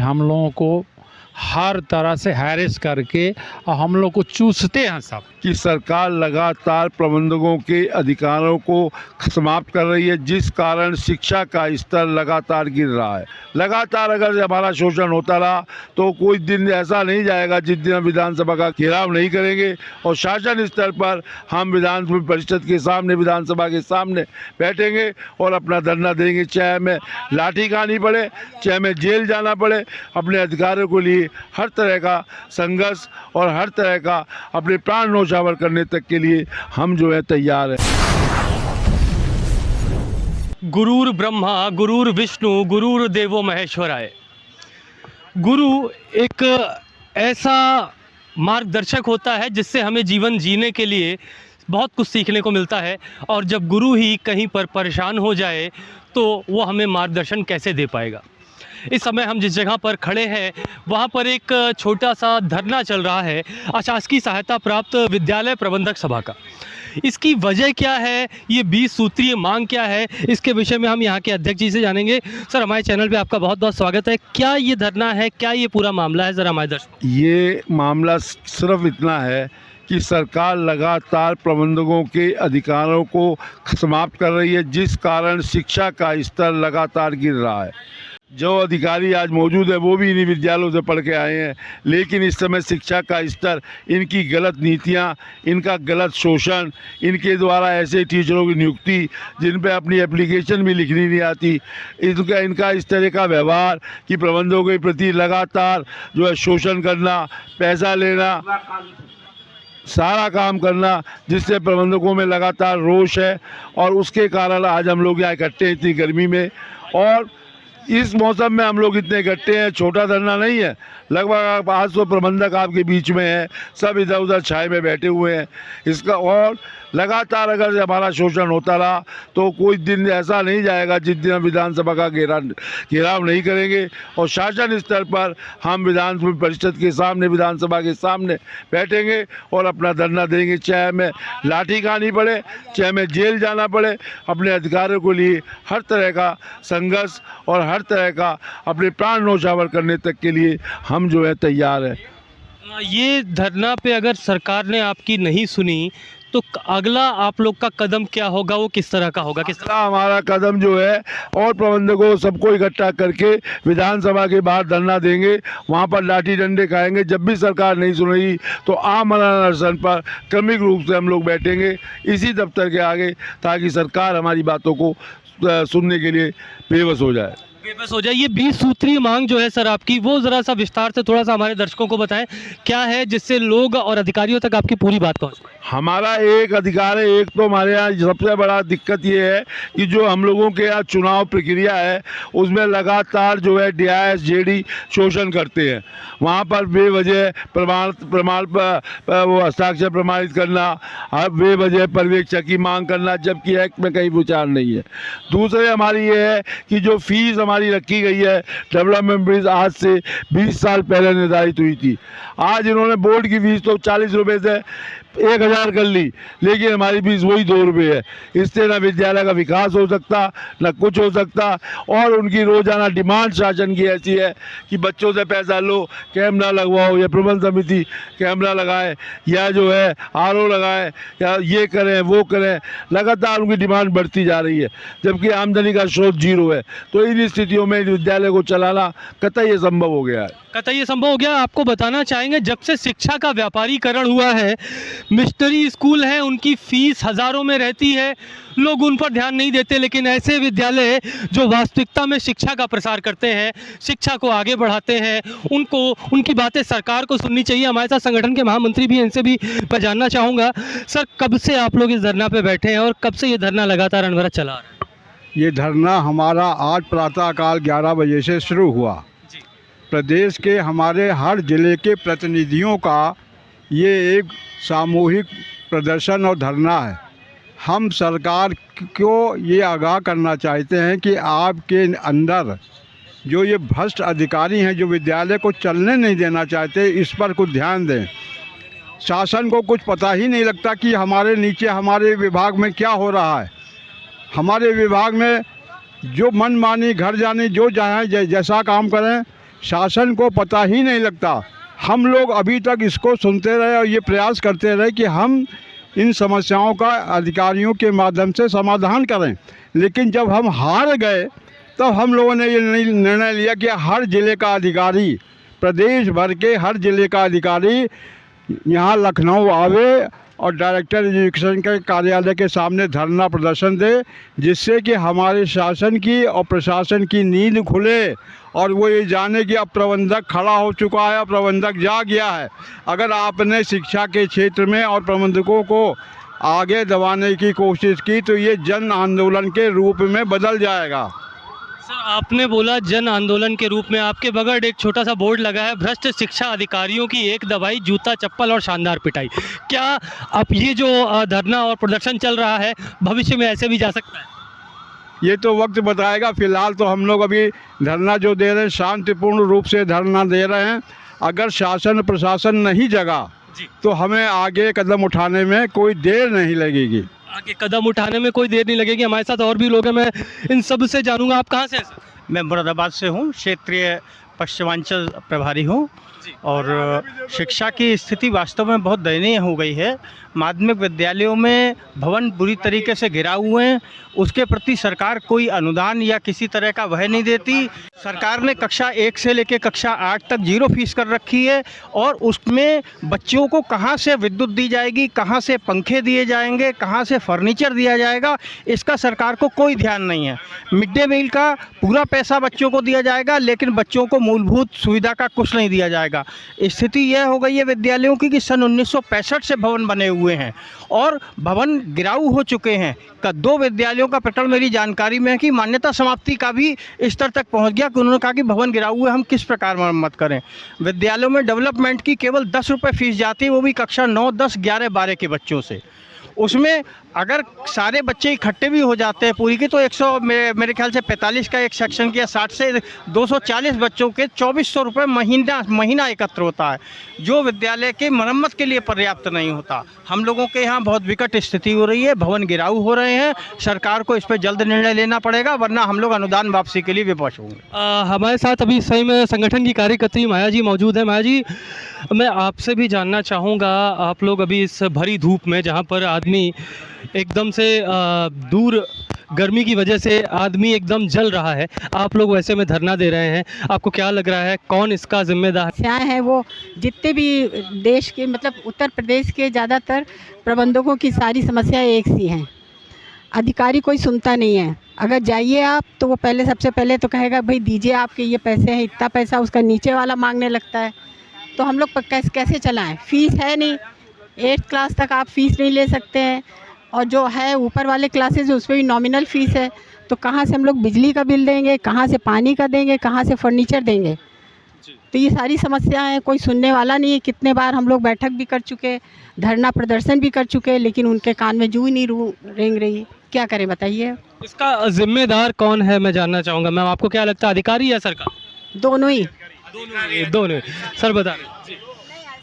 हम लोगों को हर तरह से हैरेस करके और हम लोग को चूसते हैं सब। कि सरकार लगातार प्रबंधकों के अधिकारों को समाप्त कर रही है, जिस कारण शिक्षा का स्तर लगातार गिर रहा है। लगातार अगर हमारा शोषण होता रहा तो कोई दिन ऐसा नहीं जाएगा जिस दिन हम विधानसभा का घेराव नहीं करेंगे और शासन स्तर पर हम विधान परिषद के सामने, विधानसभा के सामने बैठेंगे और अपना धरना देंगे, चाहे हमें लाठी खानी पड़े, चाहे हमें जेल जाना पड़े। अपने अधिकारों के लिए हर तरह का संघर्ष और हर तरह का अपने प्राण न्यौछावर करने तक के लिए हम जो है तैयार हैं। गुरुर् ब्रह्मा गुरुर् विष्णु गुरुर्देवो महेश्वराय। गुरु एक ऐसा मार्गदर्शक होता है जिससे हमें जीवन जीने के लिए बहुत कुछ सीखने को मिलता है, और जब गुरु ही कहीं पर परेशान हो जाए तो वो हमें मार्गदर्शन कैसे दे पाएगा। इस समय हम जिस जगह पर खड़े हैं वहाँ पर एक छोटा सा धरना चल रहा है अशासकीय सहायता प्राप्त विद्यालय प्रबंधक सभा का। इसकी वजह क्या है, ये 20 सूत्रीय मांग क्या है, इसके विषय में हम यहाँ के अध्यक्ष जी से जानेंगे। सर, हमारे चैनल पे आपका बहुत बहुत स्वागत है। क्या ये धरना है, क्या ये पूरा मामला है, ज़रा हमारे दर्शक। ये मामला सिर्फ इतना है कि सरकार लगातार प्रबंधकों के अधिकारों को समाप्त कर रही है, जिस कारण शिक्षा का स्तर लगातार गिर रहा है। जो अधिकारी आज मौजूद है वो भी इन्हीं विद्यालयों से पढ़ के आए हैं, लेकिन इस समय शिक्षा का स्तर, इनकी गलत नीतियां, इनका गलत शोषण, इनके द्वारा ऐसे टीचरों की नियुक्ति जिन पे अपनी एप्लीकेशन भी लिखनी नहीं आती, इनका इस तरह का व्यवहार कि प्रबंधकों के प्रति लगातार जो है शोषण करना, पैसा लेना, सारा काम करना, जिससे प्रबंधकों में लगातार रोष है। और उसके कारण आज हम लोग यहाँ इकट्ठे इतनी गर्मी में, और इस मौसम में हम लोग इतने इकट्ठे हैं। छोटा धरना नहीं है, लगभग 500 प्रबंधक आपके बीच में है, सब इधर उधर छाए में बैठे हुए हैं। इसका और लगातार अगर हमारा शोषण होता रहा तो कोई दिन ऐसा नहीं जाएगा जिस दिन हम विधानसभा का घेराव नहीं करेंगे और शासन स्तर पर हम विधान परिषद के सामने, विधानसभा के सामने बैठेंगे और अपना धरना देंगे, चाहे हमें लाठी खानी पड़े, चाहे हमें जेल जाना पड़े। अपने अधिकारों के लिए हर तरह का संघर्ष और हर तरह का अपने प्राण न्यौछावर करने तक के लिए हम जो है तैयार हैं। ये धरना पे अगर सरकार ने आपकी नहीं सुनी तो अगला आप लोग का कदम क्या होगा, वो किस तरह का होगा? किस तरह हमारा कदम जो है, और प्रबंधकों सबको इकट्ठा करके विधानसभा के बाहर धरना देंगे, वहाँ पर लाठी डंडे खाएंगे। जब भी सरकार नहीं सुनेगी तो आमरण अनशन पर क्रमिक रूप से हम लोग बैठेंगे इसी दफ्तर के आगे, ताकि सरकार हमारी बातों को सुनने के लिए बेबस हो जाए। ये 20 सूत्रीय मांग जो है सर आपकी, वो ज़रा सा विस्तार से थोड़ा सा हमारे दर्शकों को बताएं, क्या है जिससे लोग और अधिकारियों तक आपकी पूरी बात पहुंचे। हमारा एक अधिकार है, एक तो हमारे यहाँ सबसे बड़ा दिक्कत ये है कि जो हम लोगों के यहाँ चुनाव प्रक्रिया है उसमें लगातार जो है DIS JD शोषण करते हैं। वहाँ पर बेवजह प्रमाण वो हस्ताक्षर प्रमाणित करना, बेवजह पर्यवेक्षक की मांग करना, जबकि एक्ट में कहीं विचार नहीं है। दूसरे हमारी ये है कि जो फीस हमारी रखी गई है डेवलपमेंट फीस, आज से 20 साल पहले निर्धारित हुई थी। आज इन्होंने बोर्ड की फीस तो 40 रुपये से 1000 कर ली, लेकिन हमारी फीस वही 2 रुपये है। इससे ना विद्यालय का विकास हो सकता, ना कुछ हो सकता। और उनकी रोजाना डिमांड शासन की ऐसी है कि बच्चों से पैसा लो, कैमरा लगवाओ, या प्रबंध समिति कैमरा लगाए, या जो है RO लगाए, या ये करें वो करें। लगातार उनकी डिमांड बढ़ती जा रही है, जबकि आमदनी का स्रोत 0 है। तो इन स्थितियों में विद्यालय को चलाना कतई ये संभव हो गया है। कतई ये संभव हो गया। आपको बताना चाहेंगे, जब से शिक्षा का व्यापारीकरण हुआ है, मिशनरी स्कूल हैं, उनकी फीस हज़ारों में रहती है, लोग उन पर ध्यान नहीं देते। लेकिन ऐसे विद्यालय जो वास्तविकता में शिक्षा का प्रसार करते हैं, शिक्षा को आगे बढ़ाते हैं, उनकी बातें सरकार को सुननी चाहिए। हमारे साथ संगठन के महामंत्री भी हैं, इनसे भी मैं जानना चाहूँगा, सर कब से आप लोग इस धरना पे बैठे हैं और कब से ये धरना लगातार अनवरत चला रहा है? ये धरना हमारा आज प्रातःकाल 11 बजे से शुरू हुआ। प्रदेश के हमारे हर जिले के प्रतिनिधियों का ये एक सामूहिक प्रदर्शन और धरना है। हम सरकार को ये आगाह करना चाहते हैं कि आपके अंदर जो ये भ्रष्ट अधिकारी हैं, जो विद्यालय को चलने नहीं देना चाहते, इस पर कुछ ध्यान दें। शासन को कुछ पता ही नहीं लगता कि हमारे नीचे हमारे विभाग में क्या हो रहा है। हमारे विभाग में जो मनमानी, घर जानी, जो चाहे जैसा काम करें, शासन को पता ही नहीं लगता। हम लोग अभी तक इसको सुनते रहे और ये प्रयास करते रहे कि हम इन समस्याओं का अधिकारियों के माध्यम से समाधान करें, लेकिन जब हम हार गए तब हम लोगों ने ये निर्णय लिया कि हर ज़िले का अधिकारी, प्रदेश भर के हर ज़िले का अधिकारी यहाँ लखनऊ आवे और डायरेक्टर एजुकेशन के कार्यालय के सामने धरना प्रदर्शन दे, जिससे कि हमारे शासन की और प्रशासन की नींद खुले और वो ये जाने कि अब प्रबंधक खड़ा हो चुका है, अब प्रबंधक जाग गया है। अगर आपने शिक्षा के क्षेत्र में और प्रबंधकों को आगे दबाने की कोशिश की तो ये जन आंदोलन के रूप में बदल जाएगा। सर, आपने बोला जन आंदोलन के रूप में, आपके बगल एक छोटा सा बोर्ड लगा है, भ्रष्ट शिक्षा अधिकारियों की एक दबाई, जूता चप्पल और शानदार पिटाई। क्या अब ये जो धरना और प्रदर्शन चल रहा है भविष्य में ऐसे भी जा सकता है? ये तो वक्त बताएगा। फ़िलहाल तो हम लोग अभी धरना जो दे रहे हैं शांतिपूर्ण रूप से धरना दे रहे हैं। अगर शासन प्रशासन नहीं जगा तो हमें आगे कदम उठाने में कोई देर नहीं लगेगी। आगे कदम उठाने में कोई देर नहीं लगेगी। हमारे साथ और भी लोग हैं, मैं इन सब से जानूंगा आप कहाँ से हैं सर? मैं मुरादाबाद से हूँ, क्षेत्रीय पश्चिमांचल प्रभारी हूँ। और शिक्षा की स्थिति वास्तव में बहुत दयनीय हो गई है। माध्यमिक विद्यालयों में भवन बुरी तरीके से घिरा हुए हैं, उसके प्रति सरकार कोई अनुदान या किसी तरह का वह नहीं देती। सरकार ने कक्षा 1 से लेकर कक्षा 8 तक 0 फीस कर रखी है और उसमें बच्चों को कहाँ से विद्युत दी जाएगी, कहाँ से पंखे दिए जाएंगे, कहाँ से फर्नीचर दिया जाएगा, इसका सरकार को कोई ध्यान नहीं है। मिड डे मील का पूरा पैसा बच्चों को दिया जाएगा, लेकिन बच्चों को मूलभूत सुविधा का कुछ नहीं दिया जाएगा। स्थिति यह हो गई है विद्यालयों की कि सन 1965 से भवन बने हुए हैं और भवन गिराऊ हो चुके हैं। 2 विद्यालयों का प्रकरण मेरी जानकारी में है कि मान्यता समाप्ति का भी स्तर तक पहुंच गया कि उन्होंने कहा कि भवन गिराऊ हुए, हम किस प्रकार मरम्मत करें। विद्यालयों में डेवलपमेंट की केवल 10 रुपये फीस जाती है, वो भी कक्षा 9, 10, 11, 12 के बच्चों से। उसमें अगर सारे बच्चे इकट्ठे भी हो जाते हैं पूरी की तो 100 मेरे ख्याल से 45 का एक सेक्शन किया, 60 से 240 बच्चों के 2400 रुपये महीना एकत्र होता है, जो विद्यालय के मरम्मत के लिए पर्याप्त नहीं होता। हम लोगों के यहाँ बहुत विकट स्थिति हो रही है, भवन गिराऊ हो रहे हैं। सरकार को इस पर जल्द निर्णय लेना पड़ेगा, वरना हम लोग अनुदान वापसी के लिए विवश होंगे। हमारे साथ अभी सही में संगठन की कार्यकर्त्री माया जी मौजूद है। माया जी, मैं आपसे भी जानना चाहूँगा, आप लोग अभी इस भरी धूप में जहाँ पर आदमी एकदम से दूर गर्मी की वजह से आदमी एकदम जल रहा है, आप लोग वैसे में धरना दे रहे हैं, आपको क्या लग रहा है कौन इसका जिम्मेदार? समस्याएं हैं वो जितने भी देश के मतलब उत्तर प्रदेश के ज़्यादातर प्रबंधकों की सारी समस्याएं एक सी हैं। अधिकारी कोई सुनता नहीं है। अगर जाइए आप तो वो सबसे पहले तो कहेगा भाई दीजिए, आपके ये पैसे हैं, इतना पैसा, उसका नीचे वाला मांगने लगता है। तो हम लोग कैसे चलाएं? फीस है नहीं, 8th क्लास तक आप फीस नहीं ले सकते हैं, और जो है ऊपर वाले क्लासेज उस पर भी नॉमिनल फ़ीस है। तो कहाँ से हम लोग बिजली का बिल देंगे, कहाँ से पानी का देंगे, कहाँ से फर्नीचर देंगे? तो ये सारी समस्याएं हैं, कोई सुनने वाला नहीं है। कितने बार हम लोग बैठक भी कर चुके, धरना प्रदर्शन भी कर चुके, लेकिन उनके कान में जू ही नहीं रेंग रही। क्या करें बताइए? इसका जिम्मेदार कौन है मैं जानना चाहूँगा। मैम, आपको क्या लगता है, अधिकारी या सरकार? दोनों ही। दोनों। सर बता।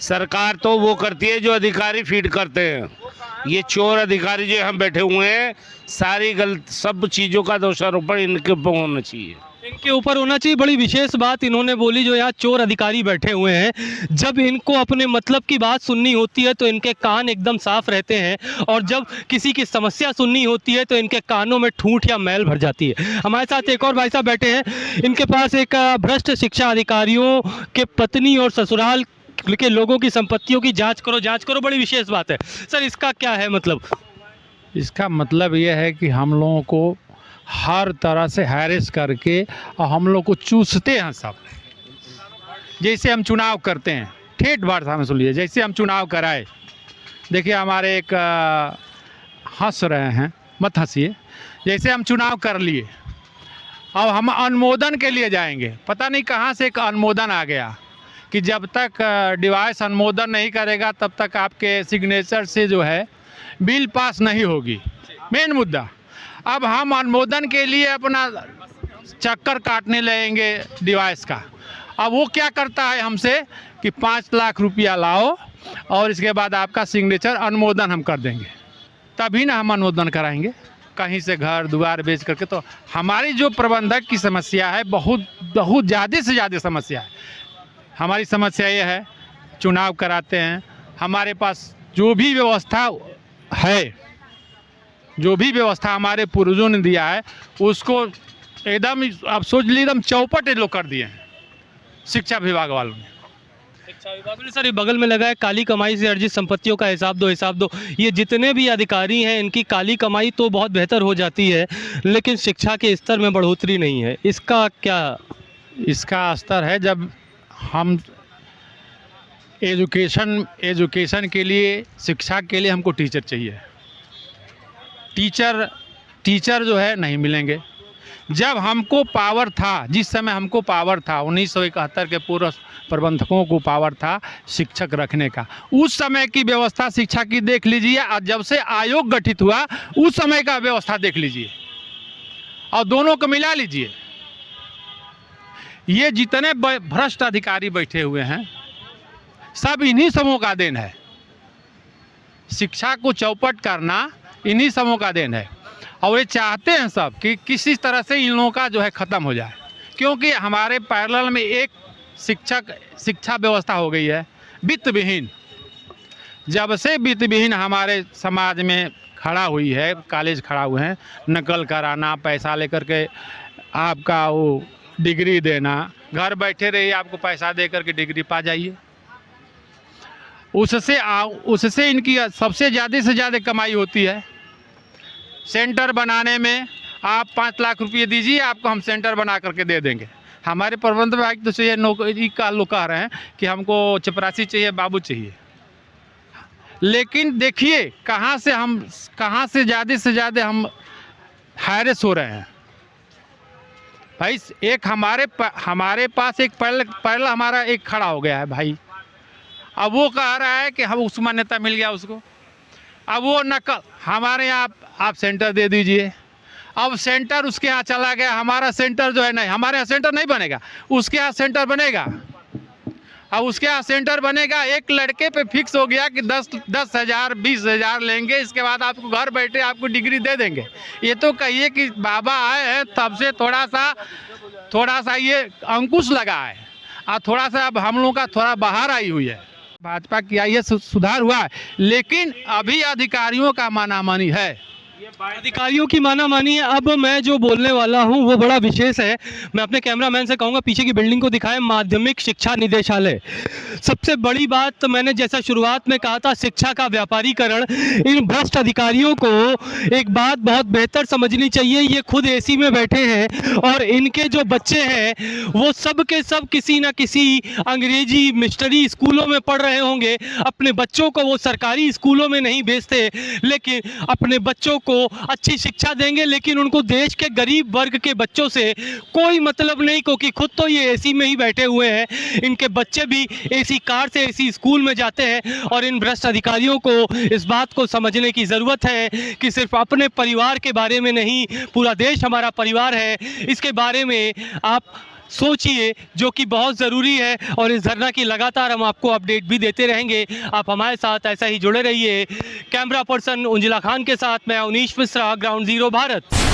सरकार तो वो करती है जो अधिकारी फीड करते हैं। ये चोर अधिकारी जो हम बैठे हुए हैं, सारी सब चीज़ों का दोषारोपण इनके ऊपर होना चाहिए। इनके ऊपर होना चाहिए। बड़ी विशेष बात इन्होंने बोली, जो यहाँ चोर अधिकारी बैठे हुए हैं, जब इनको अपने मतलब की बात सुननी होती है तो इनके कान एकदम साफ रहते हैं, और जब किसी की समस्या सुननी होती है तो इनके कानों में ठूंठ या मैल भर जाती है। हमारे साथ एक और भाई साहब बैठे हैं, इनके पास एक भ्रष्ट शिक्षा अधिकारियों के पत्नी और ससुराल के लोगों की संपत्तियों की जांच करो, बड़ी विशेष बात है। सर, इसका क्या है मतलब? इसका मतलब ये है कि हम लोगों को हर तरह से हैरेस करके और हम लोग को चूसते हैं सब। जैसे हम चुनाव करते हैं, ठेठ भाषा में सुन लीजिए, जैसे हम चुनाव कराए, देखिए हमारे एक हंस रहे हैं, मत हंसिए। जैसे हम चुनाव कर लिए, अब हम अनुमोदन के लिए जाएंगे, पता नहीं कहाँ से एक अनुमोदन आ गया कि जब तक डिवाइस अनुमोदन नहीं करेगा तब तक आपके सिग्नेचर से जो है बिल पास नहीं होगी। मेन मुद्दा, अब हम अनुमोदन के लिए अपना चक्कर काटने लगेंगे डिवाइस का। अब वो क्या करता है हमसे कि 5 लाख रुपया लाओ और इसके बाद आपका सिग्नेचर अनुमोदन हम कर देंगे, तभी ना हम अनुमोदन कराएंगे। कहीं से घर द्वार बेच करके। तो हमारी जो प्रबंधक की समस्या है, बहुत बहुत ज़्यादा से ज़्यादा समस्या है। हमारी समस्या ये है, चुनाव कराते हैं, हमारे पास जो भी व्यवस्था है, जो भी व्यवस्था हमारे पूर्वजों ने दिया है, उसको एकदम आप सोच लीजिए एकदम चौपट ये लोग कर दिए हैं शिक्षा विभाग वालों ने। शिक्षा विभाग ने सर ये बगल में लगा है काली कमाई से अर्जित संपत्तियों का हिसाब दो, हिसाब दो। ये जितने भी अधिकारी हैं इनकी काली कमाई तो बहुत बेहतर हो जाती है, लेकिन शिक्षा के स्तर में बढ़ोतरी नहीं है। इसका क्या? इसका स्तर है, जब हम एजुकेशन के लिए, शिक्षा के लिए हमको टीचर चाहिए। टीचर जो है नहीं मिलेंगे। जब हमको पावर था, जिस समय हमको पावर था 1971 के पूर्व प्रबंधकों को पावर था शिक्षक रखने का, उस समय की व्यवस्था शिक्षा की देख लीजिए, और जब से आयोग गठित हुआ उस समय का व्यवस्था देख लीजिए और दोनों को मिला लीजिए। ये जितने भ्रष्ट अधिकारी बैठे हुए हैं सब इन्हीं समूह का देन है। शिक्षा को चौपट करना इन्हीं समूह का देन है, और ये चाहते हैं सब कि किसी तरह से इन लोगों का जो है ख़त्म हो जाए, क्योंकि हमारे पैरेलल में एक शिक्षा व्यवस्था हो गई है वित्त विहीन। जब से वित्त विहीन हमारे समाज में खड़ा हुई है, कॉलेज खड़ा हुए हैं, नकल कराना, पैसा लेकर के आपका वो डिग्री देना, घर बैठे रहिए आपको पैसा दे करके डिग्री पा जाइए, उससे इनकी सबसे ज़्यादा से ज़्यादा कमाई होती है। सेंटर बनाने में आप 5 लाख रुपये दीजिए, आपको हम सेंटर बना करके दे देंगे। हमारे प्रबंध विभाग तो चाहिए नौकरी का लोग कह रहे हैं कि हमको चपरासी चाहिए, बाबू चाहिए, लेकिन देखिए कहाँ से ज़्यादा हम हायरेस हो रहे हैं भाई। एक हमारे पास एक पहला हमारा एक खड़ा हो गया है भाई, अब वो कह रहा है कि हम उस मान्यता मिल गया उसको, अब वो नकल हमारे यहाँ आप सेंटर दे दीजिए। अब सेंटर उसके यहाँ चला गया, हमारा सेंटर जो है नहीं, हमारे यहाँ सेंटर नहीं बनेगा, उसके यहाँ सेंटर बनेगा। अब उसके यहाँ सेंटर बनेगा, एक लड़के पे फिक्स हो गया कि 10,000 20,000 लेंगे, इसके बाद आपको घर बैठे आपको डिग्री दे देंगे। ये तो कहिए कि बाबा आए हैं तब से थोड़ा सा ये अंकुश लगा है, और थोड़ा सा अब हम लोगों का थोड़ा बाहर आई हुई है। भाजपा की आई है, सुधार हुआ है, लेकिन अभी अधिकारियों का मानामानी है। अधिकारियों की मानामानी है। अब मैं जो बोलने वाला हूं वो बड़ा विशेष है। मैं अपने कैमरामैन से कहूंगा पीछे की बिल्डिंग को दिखाएं, माध्यमिक शिक्षा निदेशालय। सबसे बड़ी बात तो मैंने जैसा शुरुआत में कहा था, शिक्षा का व्यापारीकरण। इन भ्रष्ट अधिकारियों को एक बात बहुत बेहतर समझनी चाहिए, ये खुद एसी में बैठे हैं और इनके जो बच्चे हैं वो सब के सब किसी न किसी अंग्रेजी मिशनरी स्कूलों में पढ़ रहे होंगे। अपने बच्चों को वो सरकारी स्कूलों में नहीं भेजते, लेकिन अपने बच्चों को अच्छी शिक्षा देंगे, लेकिन उनको देश के गरीब वर्ग के बच्चों से कोई मतलब नहीं, क्योंकि खुद तो ये एसी में ही बैठे हुए हैं। इनके बच्चे भी एसी कार से एसी स्कूल में जाते हैं। और इन भ्रष्ट अधिकारियों को इस बात को समझने की ज़रूरत है कि सिर्फ अपने परिवार के बारे में नहीं, पूरा देश हमारा परिवार है, इसके बारे में आप सोचिए, जो कि बहुत ज़रूरी है। और इस धरना की लगातार हम आपको अपडेट भी देते रहेंगे। आप हमारे साथ ऐसा ही जुड़े रहिए। कैमरा पर्सन उंजिला खान के साथ मैं अवनीश मिश्रा, ग्राउंड ज़ीरो भारत।